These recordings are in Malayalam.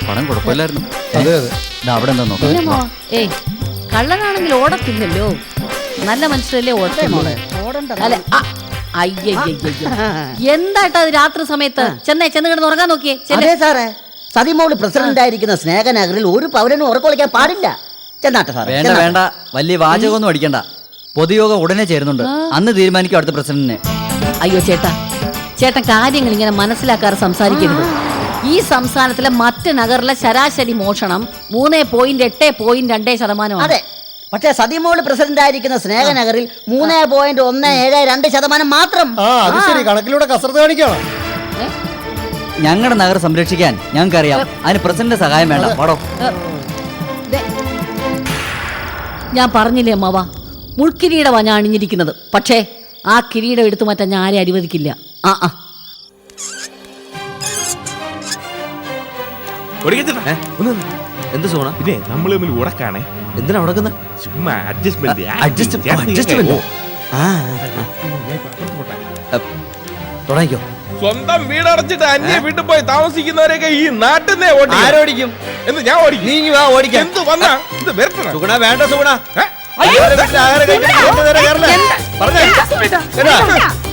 പണം കുഴപ്പമില്ലായിരുന്നു. അതെ അതെ. അവിടെ എന്താ നോക്കാം. ഏയ് കള്ളനാണെങ്കിൽ ഓടത്തില്ലല്ലോ, നല്ല മനുഷ്യരല്ലേ ഓടത്തില്ലേ? അല്ല എന്തായിട്ടാ അത് രാത്രി സമയത്ത് ചെന്ന് കിടന്ന് ഉറങ്ങാൻ നോക്കിയേ. അതെ സാറേ, സതിമോള് പ്രസിഡന്റ് ആയിരിക്കുന്ന സ്നേഹനഗറിൽ ഒരു പൗരനും ഉറക്കൊളിക്കാൻ പാടില്ല. ചെന്നാട്ടെ സാറേ. വേണ്ട വേണ്ട, വലിയ വാചകമൊന്നും അടിക്കണ്ട. പൊതുയോഗം ഉടനെ ചേരുന്നുണ്ട്, അന്ന് തീരുമാനിക്കും അടുത്ത പ്രസിഡന്റിനെ. അയ്യോ ചേട്ടൻ കാര്യങ്ങൾ ഇങ്ങനെ മനസ്സിലാക്കാറ് സംസാരിക്കരുത്. ഈ സംസ്ഥാനത്തിലെ മറ്റ് നഗറിലെ ശരാശരി മോഷണം 3.8.2%. അതെ, പക്ഷേ സതിമോള് പ്രസിഡന്റ് ആയിരിക്കുന്ന സ്നേഹനഗറിൽ 3.172% മാത്രം. അത് ശരി, കണക്കിലൂടെ കസർത്ത് കാണിക്കണം. ഞങ്ങളുടെ നഗരം സംരക്ഷിക്കാൻ ഞങ്ങൾക്കറിയാം, അതിന് പ്രസിഡന്റിന്റെ സഹായം വേണ്ട. പാടോ. ഞാൻ പറഞ്ഞില്ലേ അമ്മാവ, മുൾക്കിരീടവാ ഞാൻ അണിഞ്ഞിരിക്കുന്നത്. പക്ഷേ ആ കിരീടം എടുത്തു മാറ്റാൻ ഞാൻ ആരെ അനുവദിക്കില്ല. എന്ത് സോണ പിന്നെ നമ്മൾ തമ്മിൽ ഉടക്കാണേ. എന്തിനാ ഉടക്കുന്ന? ചുമ്മാ അഡ്ജസ്റ്റ്മെന്റ്. തുടങ്ങിക്കോ. സ്വന്തം വീടടച്ചിട്ട് അന്യ വീട്ടിൽ പോയി താമസിക്കുന്നവരൊക്കെ ഈ നാട്ടിൽ ആരോടിക്കും എന്ന് ഞാൻ ഓടിക്കും. നീ വാ ഓടിക്കാം. എന്ത് വന്നാ ഇത് വരട്ടണം. സുഗുണ വേണ്ട സുഗുണ.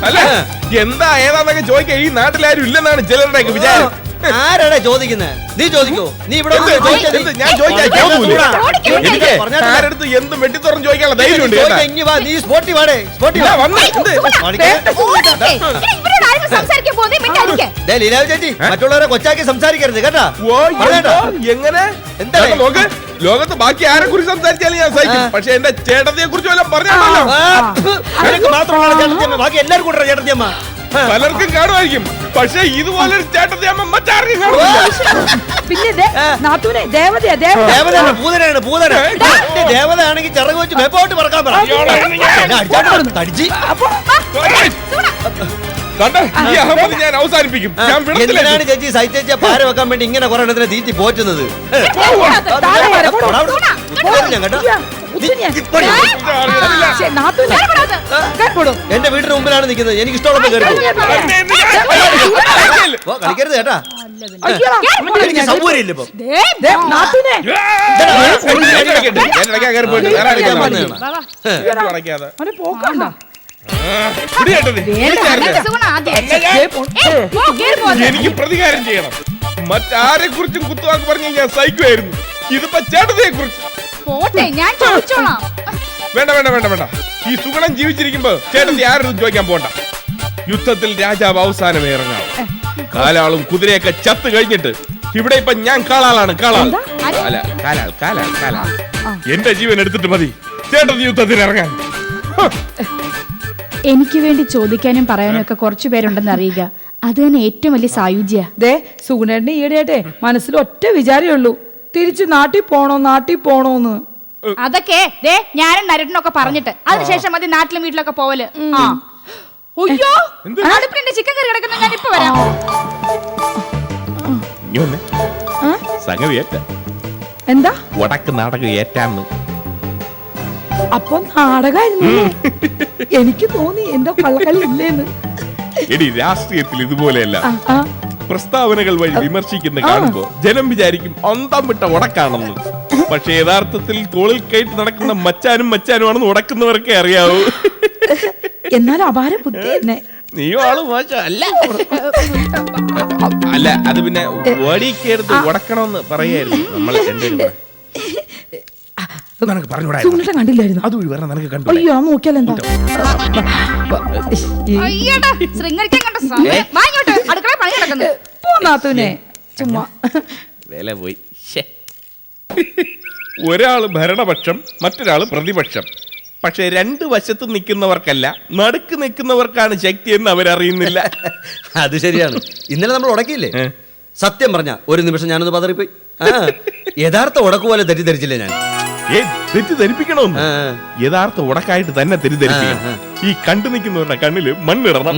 അല്ല എന്താ ഏതാന്നൊക്കെ ചോദിക്കാ ഈ നാട്ടിലാരും ഇല്ലെന്നാണ് ചിലരുടെയൊക്കെ വിചാരം. ആരാടാ ചോദിക്കുന്നത്? നീ ചോദിക്കോ. നീ ഇവിടെ ഞാൻ ആരടുത്ത് എന്തും വെട്ടിത്തുറന്ന് ചോദിക്കാനുള്ള ധൈര്യമുണ്ട്. നീ സ്പോട്ടി വാടേ. സ്പോട്ടി ലീലാവ് ചേച്ചി മറ്റുള്ളവരെ കൊച്ചാക്കി സംസാരിക്കരുത് കേട്ടാ. എങ്ങനെ നോക്ക്, ലോകത്ത് ബാക്കി ആരെ കുറിച്ച് സംസാരിച്ചാലും ഞാൻ സഹിക്കും. പക്ഷെ എന്റെ ചേട്ടത്തിയെ കുറിച്ച് വല്ലതും പറഞ്ഞാണല്ലോ. മാത്രമാണ് ചേട്ടത്തിയമ്മ, ബാക്കി എല്ലാവരും കൂടെ ചേട്ടത്തിയമ്മ. പലർക്കും കാണുമായിരിക്കും, പക്ഷെ ഇതുപോലെ ചേട്ടത്തിയമ്മ മറ്റാർക്കും കാണുന്നില്ല. പൂതനാണ് പൂതന. ദേവതയാണെങ്കിൽ ചിറക് വെച്ച് മേപ്പോട്ട് പറക്കാൻ പറയാം. ഞാൻ അവസാനിപ്പിക്കും. എന്തിനാണ് ചേച്ചി സഹിച്ചേച്ചിയെ പാര വെക്കാൻ വേണ്ടി ഇങ്ങനെ കുറെ എണ്ണത്തിനെ തീറ്റി പോറ്റുന്നത്? എന്റെ വീടിന് മുമ്പിലാണ് നിൽക്കുന്നത്, എനിക്ക് ഇഷ്ടമുള്ള കയറി കളിക്കരുത് കേട്ടാ. എനിക്ക് സൗകര്യമില്ല ഇപ്പൊ. എനിക്ക് പ്രതികാരം ചെയ്യണം. മറ്റാരെ കുറിച്ചും കുത്തുവാക്ക് പറഞ്ഞ് ഞാൻ സഹിക്കുമായിരുന്നു. ഇതിപ്പോ ചേട്ടത്തിയെ കുറിച്ച് വേണ്ട വേണ്ട വേണ്ട വേണ്ട. ഈ സുഗുണം ജീവിച്ചിരിക്കുമ്പോ ചേട്ടത്തി ആരും ചോദിക്കാൻ പോണ്ട. യുദ്ധത്തിൽ രാജാവ് അവസാനമേ ഇറങ്ങാവും. കാലാളും കുതിരയൊക്കെ ചത്ത് കഴിഞ്ഞിട്ട് ഇവിടെ ഇപ്പൊ ഞാൻ കാളാളാണ്. കാളാൾ അല്ല കാലാൾ കാലാൾ കാലാൾ. എന്റെ ജീവൻ എടുത്തിട്ട് മതി ചേട്ടത്തി യുദ്ധത്തിന് ഇറങ്ങാൻ. എനിക്ക് വേണ്ടി ചോദിക്കാനും പറയാനും ഒക്കെ കുറച്ചു പേരുണ്ടെന്ന് അറിയുക, അത് തന്നെ ഏറ്റവും വലിയ സായുജ്യ. സുഗുണേട്ടന് ഈയിടെയായിട്ടെ മനസ്സിൽ ഒറ്റ വിചാരേ ഉള്ളൂ, തിരിച്ച് നാട്ടിൽ പോണോന്ന്. അതൊക്കെ ഞാനും നരട്ടനൊക്കെ പറഞ്ഞിട്ട് അതിനുശേഷം മതി നാട്ടിലും വീട്ടിലൊക്കെ പോവല്. അയ്യോ ചിക്കൻ കറി കിടക്കുന്ന ഞാൻ ഇപ്പൊ വരാം. എന്താ വടക്ക് നാടകം ഏറ്റാന്ന്? അപ്പൊ നാടകമായിരുന്നു. എനിക്ക് തോന്നി എന്തോ കള്ളക്കളി ഇല്ലേന്ന്. എടി രാഷ്ട്രീയത്തിൽ ഇതുപോലെയല്ല. പ്രസ്താവനകൾ വഴി വിമർശിക്കുന്ന കാണുമ്പോ ജനം വിചാരിക്കും അന്തം വിട്ട ഉടക്കാണെന്ന്. പക്ഷെ യഥാർത്ഥത്തിൽ തോളിൽ കയറ്റി നടക്കുന്ന മച്ചാനുമാണെന്ന് ഉടക്കുന്നവർക്കേ അറിയാവൂ. എന്നാലും അപാര ബുദ്ധി തന്നെ. നീയോ ആള് മോശം അല്ല. അല്ല അത് പിന്നെ ഓടിക്കരുത് ഉടക്കണമെന്ന് പറയായിരുന്നു നമ്മൾ രണ്ടുപേരും. കണ്ടില്ലായിരുന്നു. അയ്യോ നോക്കിയാലെന്താ ചുമ്മാ വില പോയി. ഒരാള് ഭരണപക്ഷം, മറ്റൊരാള് പ്രതിപക്ഷം. പക്ഷെ രണ്ടു വശത്ത് നിൽക്കുന്നവർക്കല്ല, നടുക്ക് നിൽക്കുന്നവർക്കാണ് ശക്തി എന്ന് അവരറിയുന്നില്ല. അത് ശരിയാണ്. ഇന്നലെ നമ്മൾ ഉടക്കിയില്ലേ? സത്യം പറഞ്ഞ ഒരു നിമിഷം ഞാനൊന്ന് പതറിപ്പോയി. യഥാർത്ഥ ഉടക്ക് പോലെ തെറ്റിദ്ധരിച്ചില്ലേ ഞാൻ? തെറ്റിദ്ധരിപ്പിക്കണമെന്ന് യഥാർത്ഥ ഉടക്കായിട്ട് തന്നെ തെറ്റിദ്ധരിപ്പിക്കണം. ഈ കണ്ടു നിൽക്കുന്നവരുടെ കണ്ണില് മണ്ണിടണം.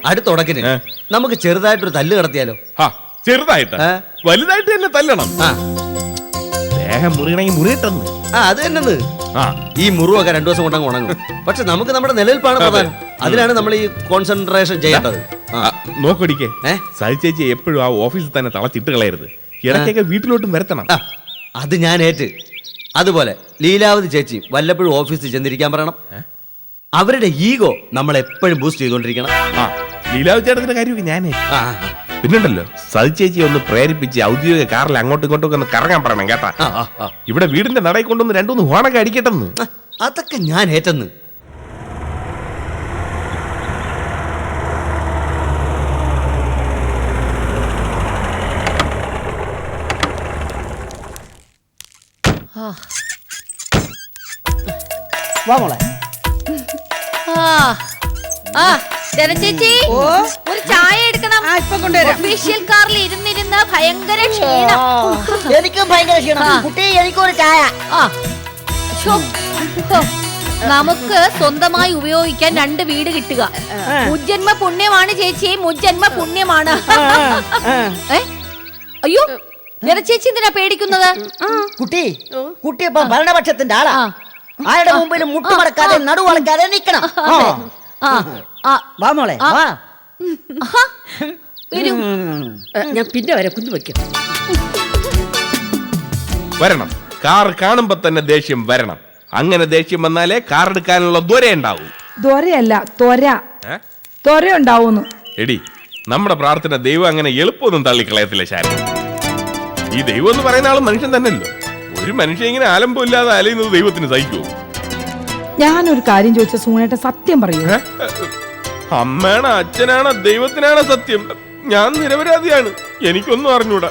അടുത്ത ഉടക്കിന് നമുക്ക് ചെറുതായിട്ടൊരു തല്ല് കടത്തിയാലോ? ചെറുതായിട്ട് വലുതായിട്ട് തന്നെ തല്ലണം. ദേഹം മുറിയണമെങ്കിൽ മുറിയിട്ടെന്ന്. അത് തന്നെ. ഈ മുറിവൊക്കെ 2 ദിവസം കൊണ്ടങ്ങ് ഉണങ്ങും. പക്ഷെ നമുക്ക് നമ്മുടെ നിലനിൽപ്പാണ് പ്രധാനം. അതിനാണ് നമ്മൾ ഈ കോൺസെൻട്രേഷൻ ചെയ്യേണ്ടത്. നോക്കടിക്കേ, സഹിച്ചേച്ചി എപ്പോഴും ആ ഓഫീസിൽ തന്നെ തളച്ചിട്ട് കളയരുത്. ഇടയ്ക്കൊക്കെ വീട്ടിലോട്ടും വരുത്തണം. ആ, അത് ഞാൻ ഏറ്റ്. അതുപോലെ ലീലാവതി ചേച്ചി വല്ലപ്പോഴും ഓഫീസിൽ ചെന്നിരിക്കാൻ പറയണം. അവരുടെ ഈഗോ നമ്മൾ എപ്പോഴും ബൂസ്റ്റ് ചെയ്തുകൊണ്ടിരിക്കണം. ആ ലീലാവ് ചേട്ടത്തിന്റെ കാര്യമൊക്കെ ഞാനേ. ആ, പിന്നുണ്ടല്ലോ സതി ചേച്ചി ഒന്ന് പ്രേരിപ്പിച്ച് ഔദ്യോഗിക കാറിൽ അങ്ങോട്ടും ഇങ്ങോട്ടും ഒന്ന് കറങ്ങാൻ പറയണം കേട്ടാ. ആ, ആ, ആ. ഇവിടെ വീടിന്റെ നടയിൽ കൊണ്ടൊന്ന് രണ്ടൂന്ന് ഹോണൊക്കെ അടിക്കട്ടെന്ന്. ആ, അതൊക്കെ ഞാൻ ഏറ്റെന്ന്. വാ മോളെ. ചേച്ചി ഒരു ചായ എടുക്കണം. ഒഫീഷ്യൽ കാറിൽ ഇരുന്നിരുന്ന് ഭയങ്കര ക്ഷീണം. എനിക്കും ഭയങ്കര ക്ഷീണം. കുട്ടി എനിക്കൊരു ചായ. ശ്ശോ. ഹോ. നമുക്ക് സ്വന്തമായി ഉപയോഗിക്കാൻ 2 വീട് കിട്ടുക മുജ്ജന്മ പുണ്യമാണ് ചേച്ചി, മുജ്ജന്മ പുണ്യമാണ്. അയ്യോ ചേച്ചി എന്തിനാ പേടിക്കുന്നത്? കുട്ടി കുട്ടി ഇപ്പൊ ഭരണപക്ഷത്തിന്റെ ആളാ. ആരുടെ മുമ്പിലും മുട്ടുമടക്കാതെ നടുവളക്കാതെ നിക്കണം. വാ മോളെ വാ. വരൂ. ഞാൻ പിന്നെ വരെ കുഞ്ഞു വെക്കും. വരണം. കാർ കാണുമ്പോ തന്നെ ദേഷ്യം വരണം. അങ്ങനെ ദേഷ്യം വന്നാലേ കാർ എടുക്കാനുള്ള ദ്വര ഉണ്ടാവും. ദ്വരയല്ല ത്വര. ത്വര ഉണ്ടാവുന്നു. എടി നമ്മുടെ പ്രാർത്ഥന ദൈവം അങ്ങനെ എളുപ്പമൊന്നും തള്ളിക്കളയത്തില്ല ശാരി. ഈ ദൈവം എന്ന് പറയുന്ന ആള് മനുഷ്യൻ തന്നെയല്ലോ. ഒരു മനുഷ്യൻ ഇങ്ങനെ ആലമ്പമില്ലാതെ അലയുന്നത് ദൈവത്തിന് സഹിക്കുമോ? ഞാനൊരു കാര്യം ചോദിച്ച സൂണേട്ട സത്യം പറയൂ. അമ്മയാണോ അച്ഛനാണോ ദൈവത്തിനാണോ സത്യം? ഞാൻ നിരപരാധിയാണ്. എനിക്കൊന്നും അറിഞ്ഞൂടാ.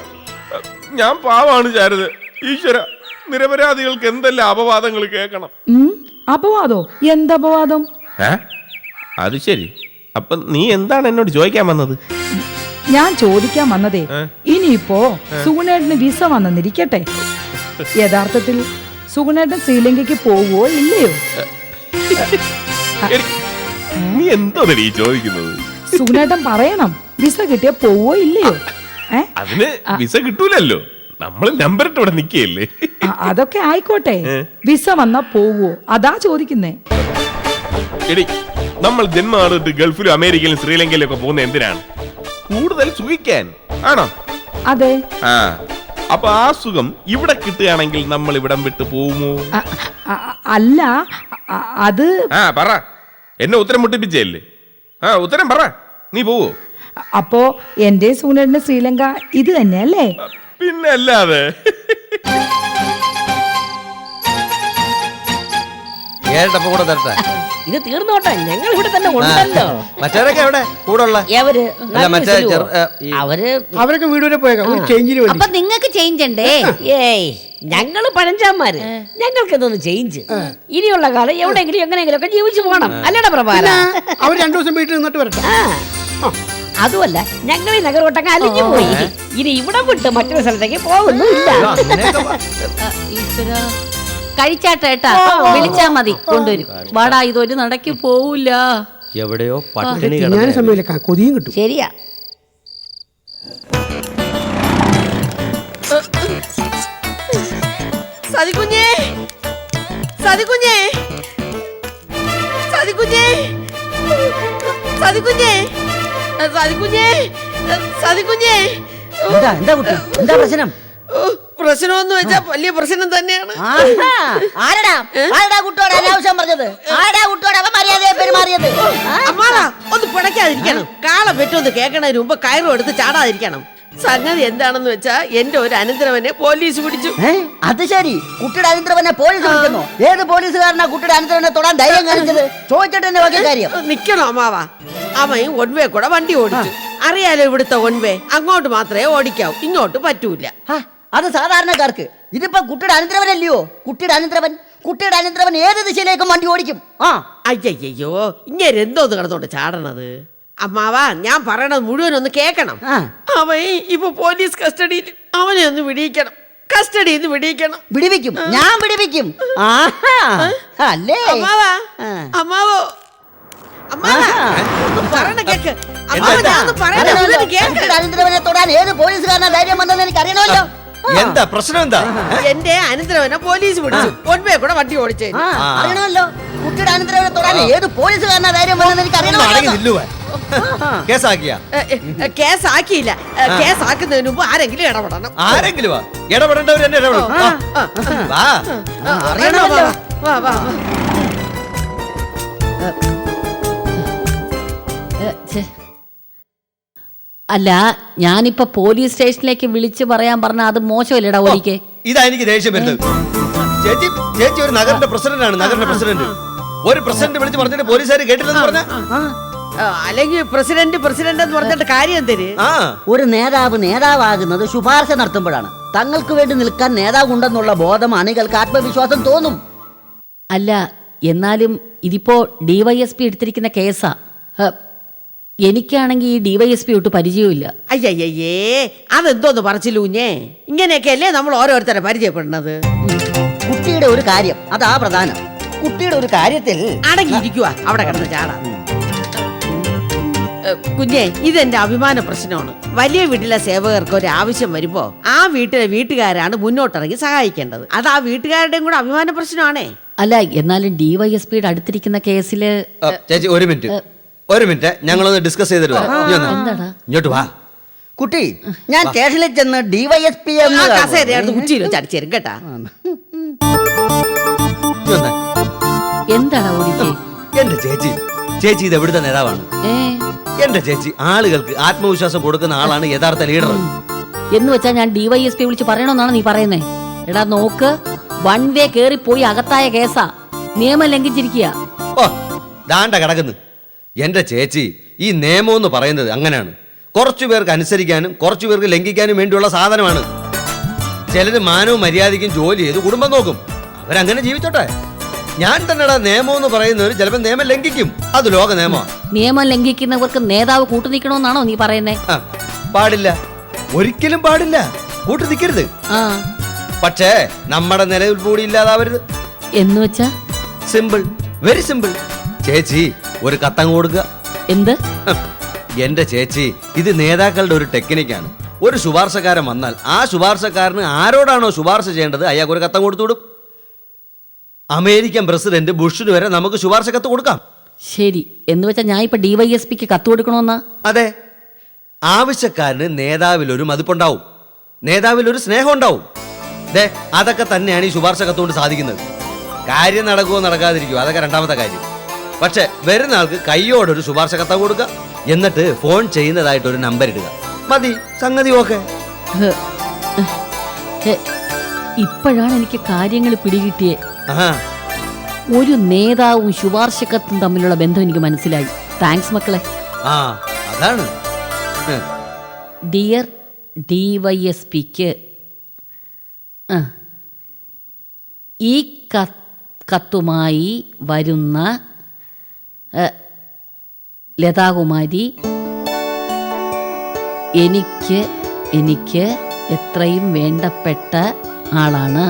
ഞാൻ പാവാണ് ശാരദ. ഈശ്വര, നിരപരാധികൾക്ക് എന്തെല്ലാം അപവാദങ്ങൾ കേൾക്കണം. അപവാദോ? എന്തപവാദം? അത് ശരി. അപ്പൊ നീ എന്താണ് എന്നോട് ചോദിക്കാൻ വന്നത്? ഞാൻ ചോദിക്കാൻ വന്നതേ, ഇനിയിപ്പോ സുഗുണേട്ടന് വിസ വന്നെന്നിരിക്കട്ടെ, യഥാർത്ഥത്തിൽ സുഗുണേട്ടൻ ശ്രീലങ്കയ്ക്ക് പോവോ ഇല്ലയോ? നീ എന്തോ ഈ ചോദിക്കുന്നത്? സുഗുണേട്ടൻ പറയണം, വിസ കിട്ടിയ പോവോ ഇല്ലയോ? അതിന് വിസ കിട്ടൂലല്ലോ. നമ്മൾ നമ്പർ ഇട്ട് ഇവിടെ നിക്കയല്ലേ. അതൊക്കെ ആയിക്കോട്ടെ, വിസ വന്നാ പോവോ അതാ ചോദിക്കുന്നേ. എടി, നമ്മൾ ജന്മനാടിട്ട് ഗൾഫിലും അമേരിക്കയിലും ശ്രീലങ്കയിലും ഒക്കെ പോകുന്ന എന്തിനാണ്? കൂടുതൽ സുഖിക്കാൻ ആണോ? അതെ. ആ, അപ്പൊ ആ സുഖം ഇവിടെ കിട്ടുകയാണെങ്കിൽ നമ്മൾ ഇവിടം വിട്ട് പോവുമോ? അല്ല, അത് പറ. എന്നെ ഉത്തരം മുട്ടിപ്പിച്ചല്ലേ? ഉത്തരം പറ. നീ പോവോ? അപ്പോ എന്റെ സുഗുണേട്ടന്റെ ശ്രീലങ്ക ഇത് തന്നെയല്ലേ? പിന്നെ അല്ലാതെ. ഏട്ടപ്പം കൂടെ തരട്ടെ. ഇത് തീർന്നോട്ടെ, ഞങ്ങൾ ഇവിടെ തന്നെ ഉണ്ടല്ലോ. മറ്റവരൊക്കെ എവിടെ കൂടെ ഉള്ള? അവരൊക്കെ വീട് വരെ പോയേക്കാം. ഒരു ചേഞ്ചിന് വേണ്ടി. അപ്പൊ നിങ്ങൾക്ക് ചേഞ്ച് ഉണ്ടേ? ഏയ്, ഞങ്ങള് പഴഞ്ചാന്മാര്. ഞങ്ങൾക്ക് എന്തോന്ന് ചേഞ്ച്? ഇനിയുള്ള കാലം എവിടെയെങ്കിലും എങ്ങനെയെങ്കിലും ഒക്കെ ജീവിച്ചു പോകണം. അല്ലടാ പ്രഭാര? അവർ 2 ദിവസം വീട്ടിൽ നിന്നിട്ട് വരട്ടെ. അതുമല്ല, ഞങ്ങൾ ഈ നഗരോട്ടങ്ങ് അലിഞ്ഞു പോയി. ഇനി ഇവിടെ വിട്ട് മറ്റൊരു സ്ഥലത്തേക്ക് പോകുന്നില്ല. കഴിച്ചാട്ടേട്ടാ, വിളിച്ചാ മതി, കൊണ്ടുവരും. വാടാ, ഇതൊരു നടക്ക് പോവില്ല. എവിടെയോ പട്ടിണി ഞാൻ സമയമില്ല, കൊതിയും കിട്ടും. ശരിയാ. സതികുഞ്ഞേ, സതികുഞ്ഞേ, സതികുഞ്ഞേ, സതികുഞ്ഞേ, സതികുഞ്ഞേ, സതികുഞ്ഞേ. എന്താ കുട്ടി, എന്താ പ്രശ്നം? പ്രശ്നമെന്ന് വെച്ചാ വലിയ പ്രശ്നം തന്നെയാണ്. ആരടാ കുട്ടിയോട് അനാവശ്യം പറഞ്ഞത്? ആരടാ കുട്ടിയോട് അവൻ മര്യാദയെ പെരുമാറിയത്? അമ്മാവാ, ഒന്ന് പിടയ്ക്കാതിരിക്കണം. കാള പെറ്റൊന്ന് കേൾക്കണതിന് മുമ്പ് കയറും എടുത്ത് ചാടാതിരിക്കണം. സംഗതി എന്താണെന്ന് വെച്ചാ, എന്റെ ഒരു അനന്തരവനെ പോലീസ് പിടിച്ചു. അത് ശരി, കുട്ടിയുടെ അനന്തരവനെ പോലീസ് പിടിക്കുന്നു. ഏത് പോലീസുകാരനാ കുട്ടിയുടെ അനന്തരവനെ തൊടാൻ ധൈര്യം കാണിച്ചത്? ചോദിച്ചിട്ട് തന്നെ ബാക്കി കാര്യം. നിക്കണോ അമ്മാവാ? അവൻ ഒൻവേ കൂടെ വണ്ടി ഓടിച്ചു. അറിയാലോ ഇവിടുത്തെ ഒൻവേ അങ്ങോട്ട് മാത്രമേ ഓടിക്കാവൂ, ഇങ്ങോട്ട് പറ്റൂല. അത് സാധാരണക്കാർക്ക്. ഇതിപ്പോ കുട്ടിയുടെ അനന്തരവനല്ലയോ? കുട്ടിയുടെ അനന്തരവൻ ഏത് ദിശയിലേക്കും വണ്ടി ഓടിക്കും. അയ്യോ, ഇങ്ങനെ എന്തോന്ന് കിടന്നോണ്ട് ചാടണത്? അമ്മാവാ, ഞാൻ പറയണത് മുഴുവൻ ഒന്ന് കേക്കണം. അവൻ ഇപ്പൊ പോലീസ് കസ്റ്റഡിയിൽ. അവനെ ഒന്ന് വിടിയിക്കണം, കസ്റ്റഡിയിൽ നിന്ന് വിടിയിക്കണം. വിടിവിക്കും, ഞാൻ വിടിവിക്കും. അല്ലേ അമ്മാവാ? അമ്മാവോ, അമ്മാവാ, പറയണ കേക്ക്. അനന്തരവനെ തൊടാൻ ഏത് പോലീസുകാരനാ ധൈര്യം വന്നെന്ന് എനിക്ക് അറിയണമല്ലോ. എന്താ പ്രശ്നം? എന്താ? എന്റെ അനന്തരവനെ പോലീസ് പിടിച്ചു, ഒൻവേ കൂടെ വണ്ടി ഓടിച്ചേ. അറിയണമല്ലോ. കുട്ടിയുടെ അനന്തരവനെ തൊടാൻ ഏത് പോലീസുകാരനാ ധൈര്യം വന്നെന്ന് എനിക്ക് അറിയണമല്ലോ. കേസാക്കിയ കേസാക്കിയില്ല. കേസാക്കുന്നതിന് മുമ്പ് ആരെങ്കിലും ഇടപെടണം. ആരെങ്കിലും ഇടപെടേണ്ടവർ എന്നെ ഇടപെടും. വാ. അറിയണമല്ലോ. വാ വാ വാ. ഛെ. അല്ല ഞാനിപ്പോ പോലീസ് സ്റ്റേഷനിലേക്ക് വിളിച്ചു പറയാൻ പറഞ്ഞ അത് മോശമല്ലേടാ ഒരിക്കേ. ഇതാ എനിക്ക് ദേഷ്യം വരുന്നത്. ചേച്ചി ചേച്ചി ഒരു നഗറിന്റെ പ്രസിഡന്റ് ആണ്. നഗറിന്റെ പ്രസിഡന്റ് ഒരു പ്രസിഡന്റ് വിളിച്ച് പറഞ്ഞിട്ട് പോലീസുകാർ കേട്ടില്ലെന്ന് പറഞ്ഞ അല്ലെങ്കിൽ പ്രസിഡന്റ് എന്ന് പറഞ്ഞിട്ട് കാര്യം എന്തര്? ഒരു നേതാവാകുന്നത് ശുപാർശ നടത്തുമ്പോഴാണ്. തങ്ങൾക്ക് വേണ്ടി നിൽക്കാൻ നേതാവുണ്ടെന്നുള്ള ബോധം അണികൾക്ക് ആത്മവിശ്വാസം തോന്നും. അല്ല എന്നാലും ഇതിപ്പോ DYSP എടുത്തിരിക്കുന്ന കേസാ. എനിക്കാണെങ്കിൽ ഈ DYSP ഒട്ട് പരിചയമില്ല. അയ്യയ്യേ അതെന്തോന്ന് പറച്ചിലൂഞ്ഞേ. ഇങ്ങനെയൊക്കെ അല്ലേ നമ്മൾ ഓരോരുത്തരെ പരിചയപ്പെടുന്നത്. കുട്ടിയുടെ ഒരു കാര്യം അതാ പ്രധാനം. കുട്ടിയുടെ ഒരു കാര്യത്തിൽ അടങ്ങിയിരിക്കുക അവിടെ കിടന്ന് ചാടാ. കുഞ്ഞെ ഇതെന്റെ അഭിമാന പ്രശ്നമാണ്. വലിയ വീട്ടിലെ സേവകർക്ക് ഒരു ആവശ്യം വരുമ്പോ ആ വീട്ടിലെ വീട്ടുകാരാണ് മുന്നോട്ടിറങ്ങി സഹായിക്കേണ്ടത്. അത് ആ വീട്ടുകാരുടെയും കൂടെ അഭിമാന പ്രശ്നമാണേ. അല്ല എന്നാലും DYSPയുടെ അടുത്തിരിക്കുന്ന കേസില് ചേച്ചി ഒരു മിനിറ്റ് ഞങ്ങളൊന്ന് ഡിസ്കസ് ചെയ്തിട്ട് വരാം. എന്താടാ ഇങ്ങോട്ട് വാ. കുട്ടി ഞാൻ സ്റ്റേഷനിൽ ചെന്ന് DYSP കസേരയാണ് കുച്ചിയിൽ വെച്ച് അടിച്ചേരും കേട്ടാ. എന്താടാ ഒരിക്കേ? എന്റെ ചേച്ചി ഇത് എവിടുത്തെ നേതാവാണ്? എന്റെ ചേച്ചി ആളുകൾക്ക് ആത്മവിശ്വാസം കൊടുക്കുന്ന ആളാണ് യഥാർത്ഥ ലീഡർ. എന്ന് വെച്ചാ ഞാൻ DYSP വിളിച്ച് പറയണമെന്നാണ് നീ പറയുന്നേ? എടാ നോക്ക്, 1 വേ കേറിപ്പോയി അകത്തായ കേസാ. നിയമം ലംഘിച്ചിരിക്കുക. ഓ ദാണ്ട കിടക്കുന്നു. എന്റെ ചേച്ചി ഈ നിയമം എന്ന് പറയുന്നത് അങ്ങനെയാണ്. കുറച്ചു പേർക്ക് അനുസരിക്കാനും കുറച്ചു പേർക്ക് ലംഘിക്കാനും വേണ്ടിയുള്ള സാധനമാണ്. ചിലര് മാനവും മര്യാദയ്ക്കും ജോലി ചെയ്ത് കുടുംബം നോക്കും. അവരങ്ങനെ ജീവിച്ചോട്ടെ. ഞാൻ തന്നെടാ നിയമം എന്ന് പറയുന്നവർ ചിലപ്പോൾ നിയമം ലംഘിക്കും. അത് ലോക നിയമമാണ്. നിയമം ലംഘിക്കുന്നവർക്ക് നേതാവ് കൂട്ടു നിൽക്കണമെന്നാണോ നീ പറയുന്നേ? പാടില്ല, ഒരിക്കലും പാടില്ല. കൂട്ടു നിൽക്കരുത്. പക്ഷേ നമ്മുടെ നിലവിൽ കൂടി ഇല്ലാതാവരുത്. എന്ന് വെച്ചാ സിമ്പിൾ, വെരി സിമ്പിൾ. ചേച്ചി ഒരു കത്തങ്ങ് കൊടുക്കുക. എന്ത്? എന്റെ ചേച്ചി ഇത് നേതാക്കളുടെ ഒരു ടെക്നിക്കാണ്. ഒരു ശുപാർശക്കാരൻ വന്നാൽ ആ ശുപാർശക്കാരന് ആരോടാണോ ശുപാർശ ചെയ്യേണ്ടത് അയാൾക്ക് ഒരു കത്തം കൊടുത്തുവിടും. അമേരിക്കൻ പ്രസിഡന്റ് ബുഷിന് വരെ നമുക്ക് ശുപാർശ കത്ത് കൊടുക്കാം. ശരി, എന്ന് വെച്ചാൽ ഞാൻ ഇപ്പൊ DYSPക്ക് കത്ത് കൊടുക്കണമെന്നാ? അതെ. ആവശ്യക്കാരന് നേതാവിൽ ഒരു മതിപ്പുണ്ടാവും, നേതാവിൽ ഒരു സ്നേഹം ഉണ്ടാവും. അതൊക്കെ തന്നെയാണ് ഈ ശുപാർശ കത്തുകൊണ്ട് സാധിക്കുന്നത്. കാര്യം നടക്കുമോ നടക്കാതിരിക്കുമോ അതൊക്കെ രണ്ടാമത്തെ കാര്യം. പക്ഷെ വരുന്ന ആൾക്ക് കയ്യോടൊരു ശുപാർശ കത്ത കൊടുക്കുക, എന്നിട്ട് ഫോൺ ചെയ്യുന്നതായിട്ട് ഒരു നമ്പർ ഇടുക. മതി, സംഗതി ഓക്കെ. ഇപ്പോഴാണ് എനിക്ക് കാര്യങ്ങൾ പിടികിട്ടിയേ. ഒരു നേതാവും ശുപാർശ കത്തും തമ്മിലുള്ള ബന്ധം എനിക്ക് മനസ്സിലായി. താങ്ക്സ് മക്കളെ. അതാണ്. ഡിയർ DYSPക്ക് ഈ കത്തുമായി വരുന്ന ലതാകുമാരി എനിക്ക് എത്രയും വേണ്ടപ്പെട്ട ആളാണ്.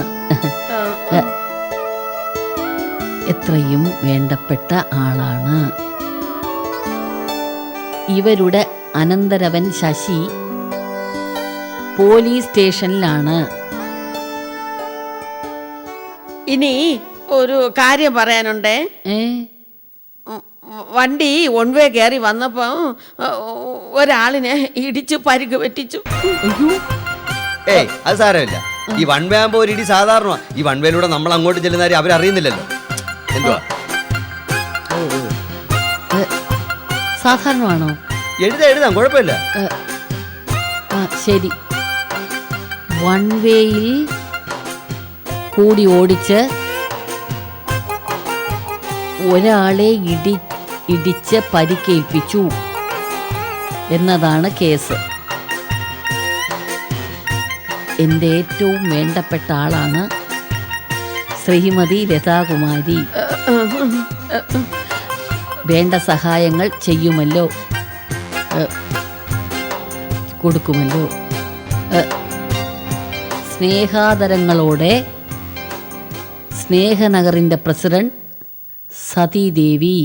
എത്രയും വേണ്ടപ്പെട്ട ആളാണ്. ഇവരുടെ അനന്തരവൻ ശശി പോലീസ് സ്റ്റേഷനിലാണ്. ഇനി ഒരു കാര്യം പറയാനുണ്ടേ. വണ്ടി 1 വേ കയറി വന്നപ്പോ ഒരാളിനെ ഇടിച്ചു പരിക്ക് പറ്റിച്ചു. അത് സാരമില്ല. ഈ 1 വേ ആകുമ്പോ ഒരു ഇടി സാധാരണ. ഈ 1 വേയിലൂടെ നമ്മൾ അങ്ങോട്ട് ചെല്ലുന്ന അവരറിയുന്നില്ലല്ലോ. എന്തുവാ സാധാരണമാണോ? എഴുതാം, കുഴപ്പമില്ല. ശരി. 1 വേയിൽ കൂടി ഓടിച്ച് ഒരാളെ ഇടിച്ച് പരിക്കേൽപ്പിച്ചു എന്നതാണ് കേസ്. എൻ്റെ ഏറ്റവും വേണ്ടപ്പെട്ട ആളാണ് ശ്രീമതി ലതാകുമാരി. വേണ്ട സഹായങ്ങൾ ചെയ്യുമല്ലോ, കൊടുക്കുമല്ലോ. സ്നേഹാദരങ്ങളോടെ സ്നേഹനഗറിൻ്റെ പ്രസിഡന്റ് സതീദേവി.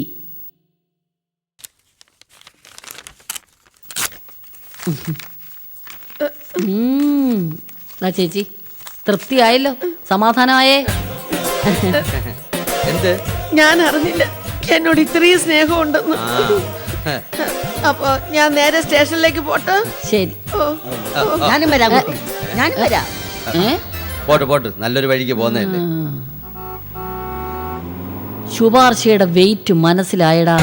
ചേച്ചി തൃപ്തിയായല്ലോ, സമാധാനമായേ? എന്ത്? ഞാൻ അറിഞ്ഞില്ല എന്നോട് ഇത്രയും സ്നേഹം ഉണ്ടെന്ന്. അപ്പൊ ഞാൻ നേരെ സ്റ്റേഷനിലേക്ക് പോട്ടെ. ശരി. ഓ, ഞാനും വരാം കുട്ടി. ഞാനും വരാം. പോട്ട് നല്ലൊരു വഴിക്ക് പോകുന്നതല്ലേ. ശുപാർശയുടെ വെയിറ്റ് മനസ്സിലായടാ.